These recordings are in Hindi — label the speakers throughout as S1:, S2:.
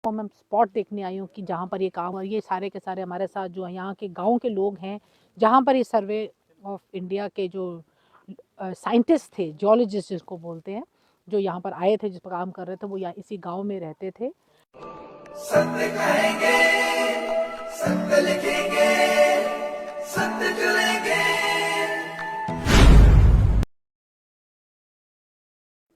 S1: तो मैं स्पॉट देखने आई हूँ कि जहाँ पर ये काम और ये सारे के सारे हमारे साथ जो यहाँ के गांव के लोग हैं, जहाँ पर ये सर्वे ऑफ इंडिया के जो साइंटिस्ट थे, जियोलॉजिस्ट जिसको बोलते हैं, जो यहाँ पर आए थे, जिस पर काम कर रहे थे, वो यहाँ इसी गांव में रहते थे।
S2: सत्य कहेंगे, सत्य लिखेंगे, सत्य चलेंगे।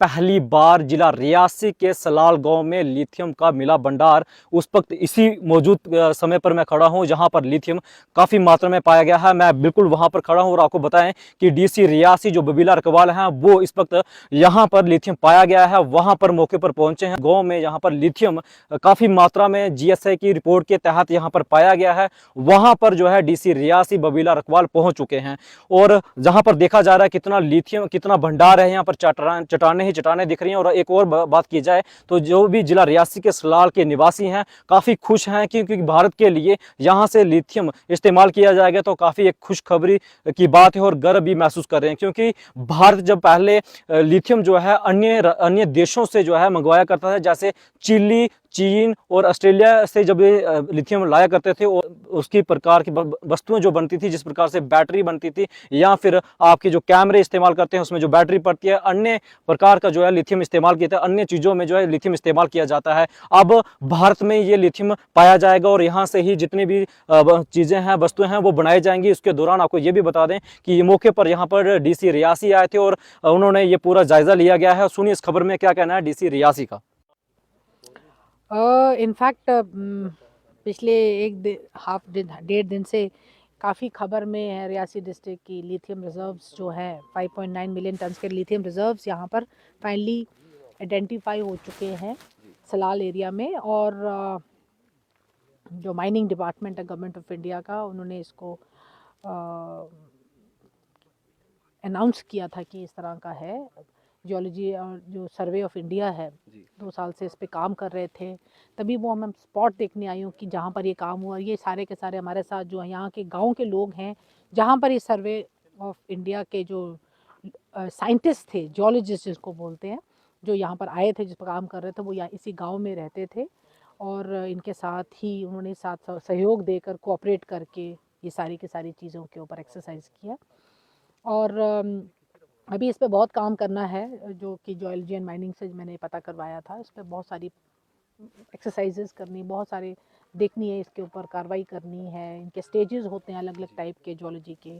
S3: पहली बार जिला रियासी के सलाल गांव में लिथियम का मिला भंडार। उस वक्त इसी मौजूद समय पर मैं खड़ा हूं जहां पर लिथियम काफ़ी मात्रा में पाया गया है। मैं बिल्कुल वहां पर खड़ा हूं और आपको बताएं कि डीसी रियासी जो बबीला रकवाल हैं वो इस वक्त यहां पर लिथियम पाया गया है, वहां पर मौके पर पहुंचे हैं। गाँव में यहां पर लिथियम काफ़ी मात्रा में जीएसआई की रिपोर्ट के तहत यहां पर पाया गया है। वहां पर जो है डीसी रियासी बबीला रकवाल पहुंच चुके हैं और जहां पर देखा जा रहा है कितना लिथियम, कितना भंडार है। यहाँ पर चट्टाने ही चट्टाने दिख रही हैं। और एक और बात की जाए तो जो भी जिला रियासी के सलाल के निवासी हैं काफ़ी खुश हैं क्योंकि भारत के लिए यहाँ से लिथियम इस्तेमाल किया जाएगा तो काफ़ी एक खुशखबरी की बात है और गर्व भी महसूस कर रहे हैं। क्योंकि भारत जब पहले लिथियम जो है अन्य देशों से जो है मंगवाया करता था, जैसे चिली, चीन और ऑस्ट्रेलिया से जब ये लिथियम लाया करते थे और उसकी प्रकार की वस्तुएं जो बनती थी, जिस प्रकार से बैटरी बनती थी या फिर आपके जो कैमरे इस्तेमाल करते हैं उसमें जो बैटरी पड़ती है, अन्य प्रकार का जो है लिथियम इस्तेमाल किया था, अन्य चीज़ों में जो है लिथियम इस्तेमाल किया जाता है। अब भारत में ये लिथियम पाया जाएगा और यहाँ से ही जितनी भी चीज़ें हैं, वस्तुएं हैं, वो बनाई जाएंगी। इसके दौरान आपको ये भी बता दें कि ये मौके पर यहाँ पर डीसी रियासी आए थे और उन्होंने ये पूरा जायजा लिया गया है। सुनिए इस खबर में क्या कहना है डीसी रियासी का।
S1: इनफैक्ट पिछले डेढ़ दिन से काफ़ी खबर में है रियासी डिस्ट्रिक्ट की लिथियम रिजर्व्स जो है 5.9 मिलियन टन के लिथियम रिजर्व्स यहाँ पर फाइनली आइडेंटिफाई हो चुके हैं सलाल एरिया में। और जो माइनिंग डिपार्टमेंट है गवर्नमेंट ऑफ इंडिया का, उन्होंने इसको अनाउंस किया था कि इस तरह का है। जियोलॉजी और जो सर्वे ऑफ इंडिया है 2 साल से इस पे काम कर रहे थे, तभी वो मैं स्पॉट देखने आई हूँ कि जहाँ पर ये काम हुआ। ये सारे के सारे हमारे साथ जो यहाँ के गांव के लोग हैं, जहाँ पर ये सर्वे ऑफ इंडिया के जो साइंटिस्ट थे, जियोलॉजिस्ट जिसको बोलते हैं, जो यहाँ पर आए थे, जिस पर काम कर रहे थे, वो यहाँ इसी गाँव में रहते थे। और इनके साथ ही उन्होंने साथ सहयोग देकर, कोऑपरेट करके ये सारी की सारी चीज़ों के ऊपर एक्सरसाइज किया। और अभी इस पे बहुत काम करना है, जो कि जियोलॉजी एंड माइनिंग से मैंने पता करवाया था। इस पे बहुत सारी एक्सरसाइजेस करनी, बहुत सारे देखनी है, इसके ऊपर कार्रवाई करनी है। इनके स्टेजेस होते हैं अलग अलग टाइप के जियोलॉजी के।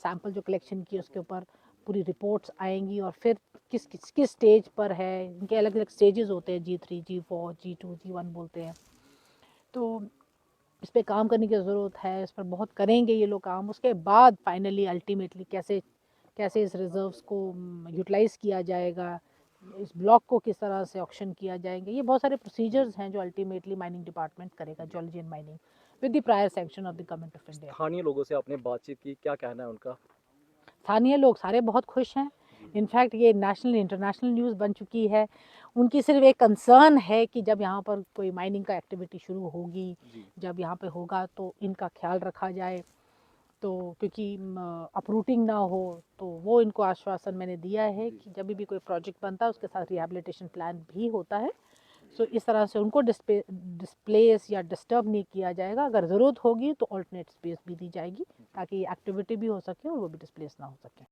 S1: सैंपल जो कलेक्शन की उसके ऊपर पूरी रिपोर्ट्स आएंगी और फिर किस स्टेज पर है, इनके अलग अलग स्टेजेस होते हैं, G3, G4, G2, G1 बोलते हैं। तो इस पर काम करने की ज़रूरत है, इस पर बहुत करेंगे ये लोग काम। उसके बाद फाइनली अल्टीमेटली कैसे इस रिजर्व्स को यूटिलाइज़ किया जाएगा, इस ब्लॉक को किस तरह से ऑक्शन किया जाएंगे, ये बहुत सारे प्रोसीजर्स हैं जो अल्टीमेटली माइनिंग डिपार्टमेंट करेगा, geology and mining, with the prior sanction of the government of India.
S3: स्थानीय लोगों से आपने बातचीत की, क्या कहना है उनका?
S1: स्थानीय लोग सारे बहुत खुश हैं। इनफैक्ट ये नेशनल इंटरनेशनल न्यूज़ बन चुकी है। उनकी सिर्फ एक कंसर्न है कि जब यहाँ पर कोई माइनिंग का एक्टिविटी शुरू होगी, जब यहाँ पे होगा तो इनका ख्याल रखा जाए, तो क्योंकि अपरूटिंग ना हो। तो वो इनको आश्वासन मैंने दिया है कि जब भी कोई प्रोजेक्ट बनता है उसके साथ रिहैबिलिटेशन प्लान भी होता है। सो इस तरह से उनको डिस्प्लेस या डिस्टर्ब नहीं किया जाएगा। अगर ज़रूरत होगी तो ऑल्टरनेट स्पेस भी दी जाएगी ताकि एक्टिविटी भी हो सके और वो भी डिस्प्लेस ना हो सके।